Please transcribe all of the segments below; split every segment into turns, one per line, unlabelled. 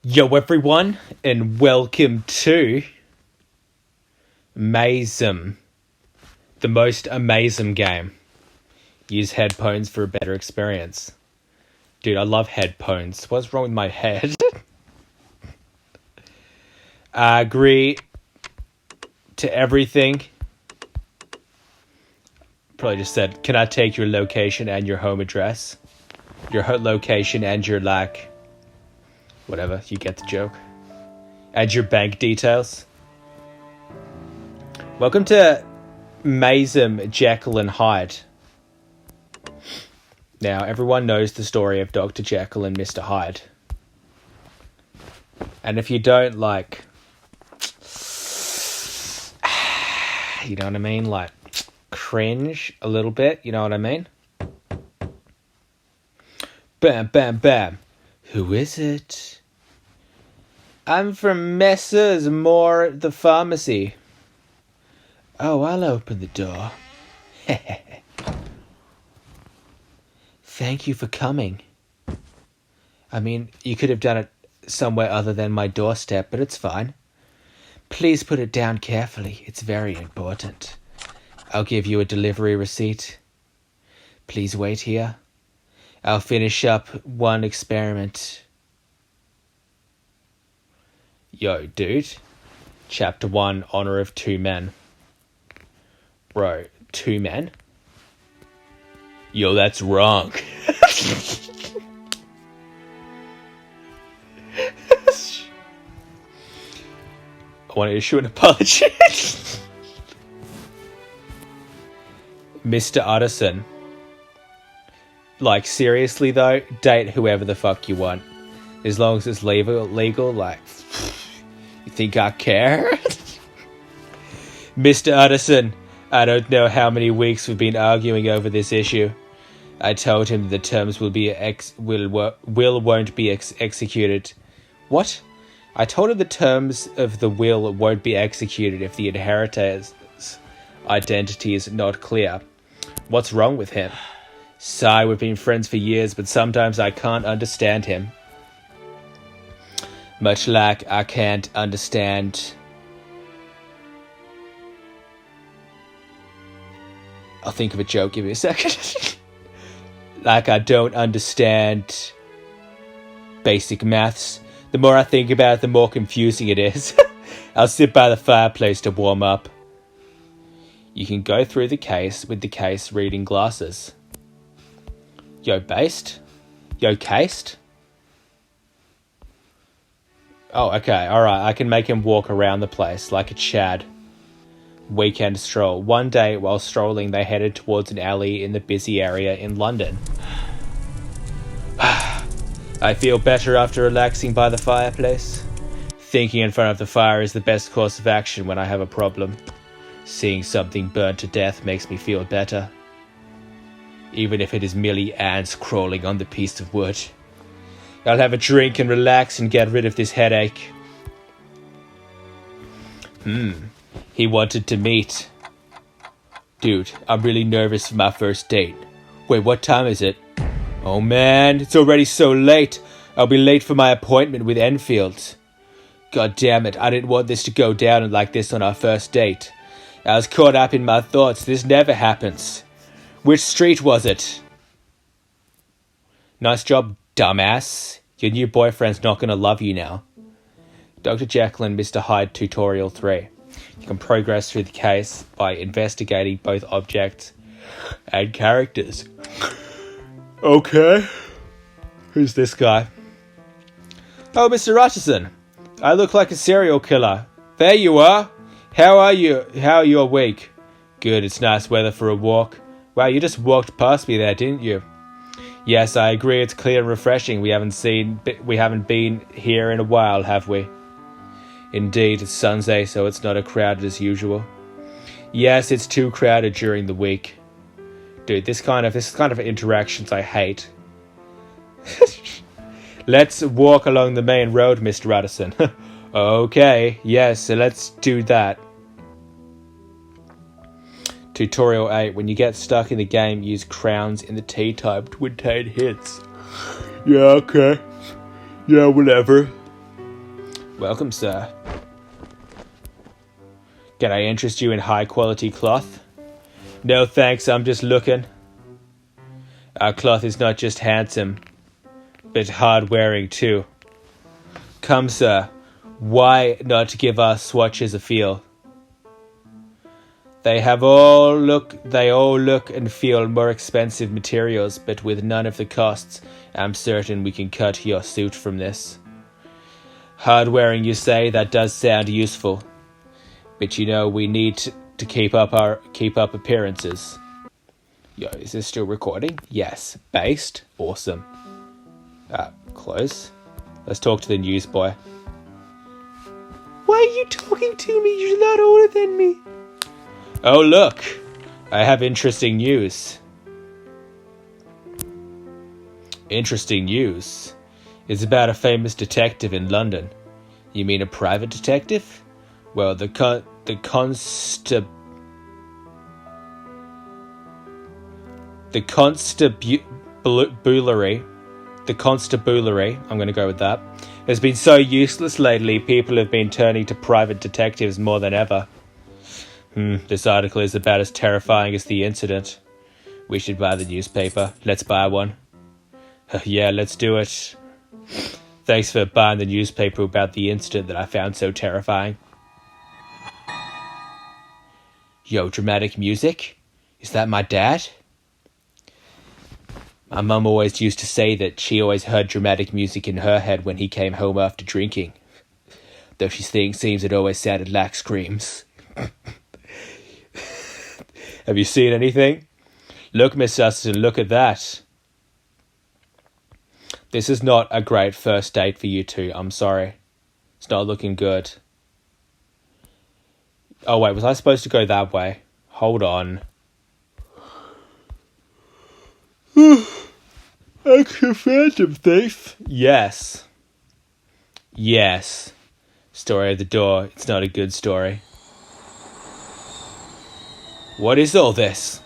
Yo everyone, and welcome to Mazem, the most amazing game. Use headphones for a better experience. Dude, I love headphones. What's wrong with my head? I agree to everything. Probably just said, can I take your location and your home address? Your location and your, whatever, you get the joke. And your bank details. Welcome to Mazem, JEKYLL and HYDE. Now, everyone knows the story of Dr. Jekyll and Mr. Hyde. And if you don't, you know what I mean? Cringe a little bit, you know what I mean? Bam, bam, bam. Who is it? I'm from Messrs. Moore, the pharmacy. Oh, I'll open the door. Thank you for coming. I mean, you could have done it somewhere other than my doorstep, but it's fine. Please put it down carefully. It's very important. I'll give you a delivery receipt. Please wait here. I'll finish up one experiment. Yo, dude. Chapter 1, Honor of Two Men. Bro, 2 men? Yo, that's wrong. I want to issue an apology. Mr. Utterson. Seriously though, date whoever the fuck you want. As long as it's legal, you think I care? Mr. Utterson, I don't know how many weeks we've been arguing over this issue. I told him the terms won't be executed. What? I told him the terms of the will won't be executed if the inheritor's identity is not clear. What's wrong with him? Sigh, we've been friends for years, but sometimes I can't understand him. Much like I can't understand... I'll think of a joke, give me a second. Like I don't understand basic maths. The more I think about it, the more confusing it is. I'll sit by the fireplace to warm up. You can go through the case with the case reading glasses. Yo, based? Yo, cased? Oh, okay, alright. I can make him walk around the place like a Chad. Weekend stroll. One day, while strolling, they headed towards an alley in the busy area in London. I feel better after relaxing by the fireplace. Thinking in front of the fire is the best course of action when I have a problem. Seeing something burnt to death makes me feel better. Even if it is merely ants crawling on the piece of wood. I'll have a drink and relax and get rid of this headache. He wanted to meet. Dude, I'm really nervous for my first date. Wait, what time is it? Oh man, it's already so late. I'll be late for my appointment with Enfield. God damn it, I didn't want this to go down like this on our first date. I was caught up in my thoughts. This never happens. Which street was it? Nice job, dumbass. Your new boyfriend's not gonna love you now. Dr. Jekyll and Mr. Hyde Tutorial 3. You can progress through the case by investigating both objects and characters. Okay. Who's this guy? Oh, Mr. Utterson. I look like a serial killer. There you are. How are you? How are your week? Good, it's nice weather for a walk. Wow, you just walked past me there, didn't you? Yes, I agree, it's clear and refreshing. We haven't been here in a while, have we? Indeed, it's Sunday, so it's not as crowded as usual. Yes, it's too crowded during the week. Dude, this kind of interactions I hate. Let's walk along the main road, Mr. Utterson. Okay, yes, so let's do that. Tutorial 8. When you get stuck in the game, use crowns in the T-type to obtain hits. Yeah, okay. Yeah, whatever. Welcome, sir. Can I interest you in high-quality cloth? No thanks, I'm just looking. Our cloth is not just handsome, but hard-wearing too. Come, sir, why not give our swatches a feel? They all look and feel more expensive materials, but with none of the costs, I'm certain we can cut your suit from this. Hard-wearing, you say? That does sound useful. But you know, we need to keep up appearances. Yo, is this still recording? Yes. Based? Awesome. Close. Let's talk to the newsboy. Why are you talking to me? You're not older than me. Oh, look. I have interesting news. Interesting news? It's about a famous detective in London. You mean a private detective? Well, the constabulary, I'm going to go with that, has been so useless lately, people have been turning to private detectives more than ever. This article is about as terrifying as the incident. We should buy the newspaper. Let's buy one. Yeah, let's do it. Thanks for buying the newspaper about the incident that I found so terrifying. Yo, dramatic music? Is that my dad? My mum always used to say that she always heard dramatic music in her head when he came home after drinking. Though she seems it always sounded like screams. Have you seen anything? Look, Miss Uston, look at that. This is not a great first date for you two, I'm sorry. It's not looking good. Oh wait, was I supposed to go that way? Hold on. Extra phantom thief. Yes. Yes. Story of the door. It's not a good story. What is all this?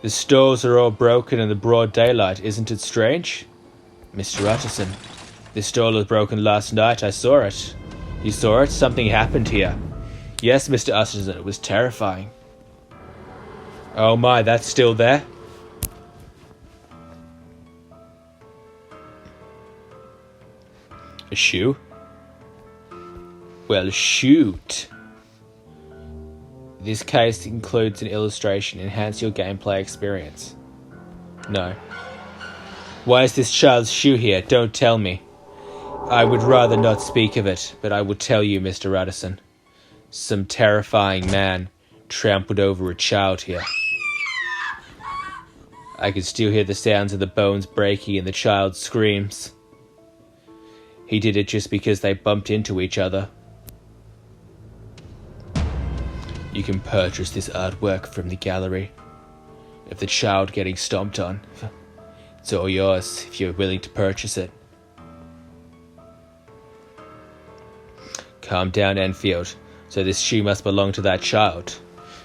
The stores are all broken in the broad daylight. Isn't it strange? Mr. Utterson, this store was broken last night. I saw it. You saw it? Something happened here. Yes, Mr. Utterson, it was terrifying. Oh my, that's still there? A shoe? Well, shoot. This case includes an illustration. Enhance your gameplay experience. No. Why is this child's shoe here? Don't tell me. I would rather not speak of it, but I will tell you, Mr. Utterson. Some terrifying man trampled over a child here. I can still hear the sounds of the bones breaking and the child's screams. He did it just because they bumped into each other. You can purchase this artwork from the gallery of the child getting stomped on. It's all yours if you're willing to purchase it. Calm down, Enfield. So this shoe must belong to that child.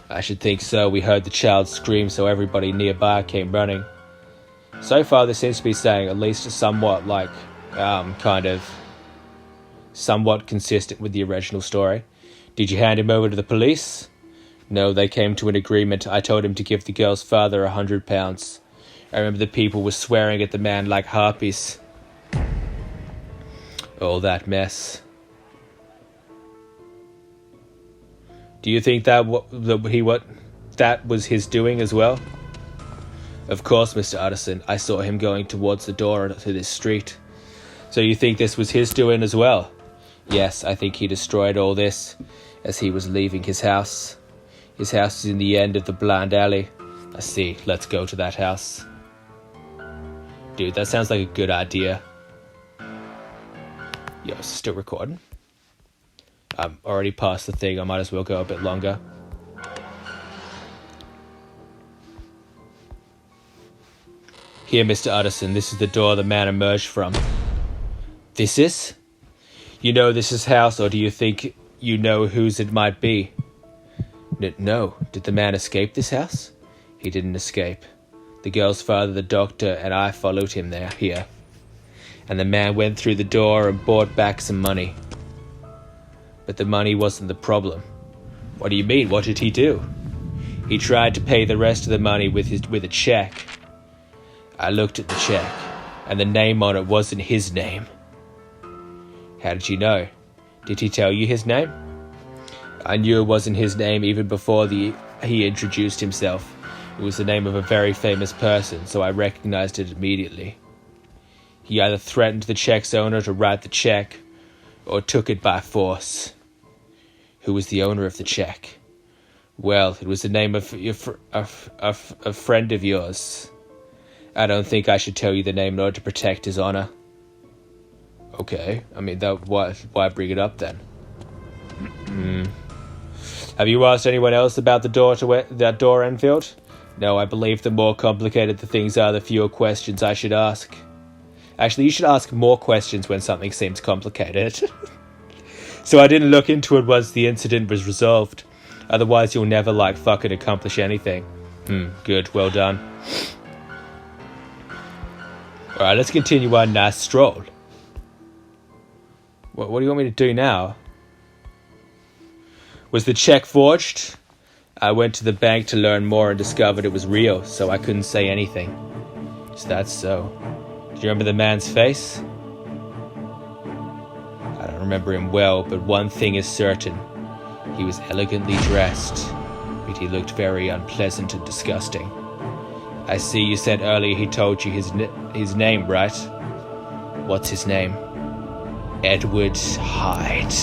I should think so. We heard the child scream, so everybody nearby came running. So far, this seems to be saying at least somewhat like, somewhat consistent with the original story. Did you hand him over to the police? No, they came to an agreement. I told him to give the girl's father £100. I remember the people were swearing at the man like harpies. All that mess. Do you think that was his doing as well? Of course, Mr. Utterson. I saw him going towards the door to this street. So you think this was his doing as well? Yes, I think he destroyed all this as he was leaving his house. His house is in the end of the blind alley. I see. Let's go to that house. Dude, that sounds like a good idea. Yo, still recording? I'm already past the thing. I might as well go a bit longer. Here, Mr. Utterson, this is the door the man emerged from. This is? You know this is house, or do you think you know whose it might be? No. Did the man escape this house? He didn't escape. The girl's father, the doctor, and I followed him here. And the man went through the door and brought back some money. But the money wasn't the problem. What do you mean? What did he do? He tried to pay the rest of the money with a check. I looked at the check, and the name on it wasn't his name. How did you know? Did he tell you his name? I knew it wasn't his name even before he introduced himself. It was the name of a very famous person, so I recognized it immediately. He either threatened the check's owner to write the check, or took it by force. Who was the owner of the check? Well, it was the name of a friend of yours. I don't think I should tell you the name in order to protect his honor. Okay, I mean, why bring it up then? Have you asked anyone else about that door, Enfield? No, I believe the more complicated the things are, the fewer questions I should ask. Actually, you should ask more questions when something seems complicated. So I didn't look into it once the incident was resolved. Otherwise, you'll never, fucking accomplish anything. Good, well done. Alright, let's continue our nice stroll. What do you want me to do now? Was the check forged? I went to the bank to learn more and discovered it was real, so I couldn't say anything. Is that so? Do you remember the man's face? I don't remember him well, but one thing is certain. He was elegantly dressed, but he looked very unpleasant and disgusting. I see you said earlier he told you his name, right? What's his name? Edward Hyde.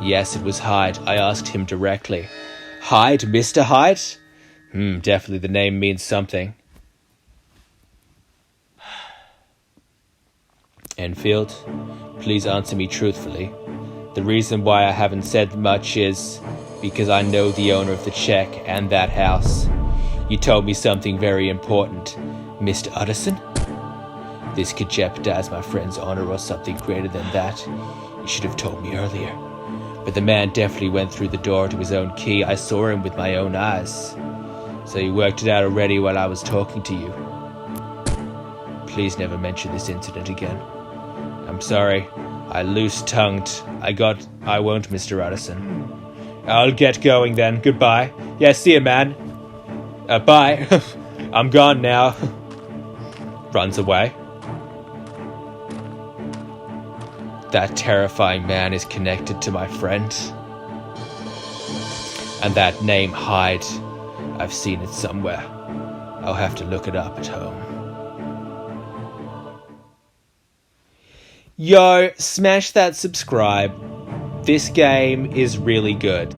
Yes, it was Hyde. I asked him directly. Hyde? Mr. Hyde? Definitely the name means something. Enfield, please answer me truthfully. The reason why I haven't said much is because I know the owner of the check and that house. You told me something very important, Mr. Utterson. This could jeopardize my friend's honor or something greater than that. You should have told me earlier. But the man definitely went through the door to his own key. I saw him with my own eyes. So you worked it out already while I was talking to you. Please never mention this incident again. I'm sorry. I loose-tongued. I won't, Mr. Utterson. I'll get going then. Goodbye. Yeah, see you, man. Bye. I'm gone now. Runs away. That terrifying man is connected to my friend. And that name, Hyde, I've seen it somewhere. I'll have to look it up at home. Yo, smash that subscribe. This game is really good.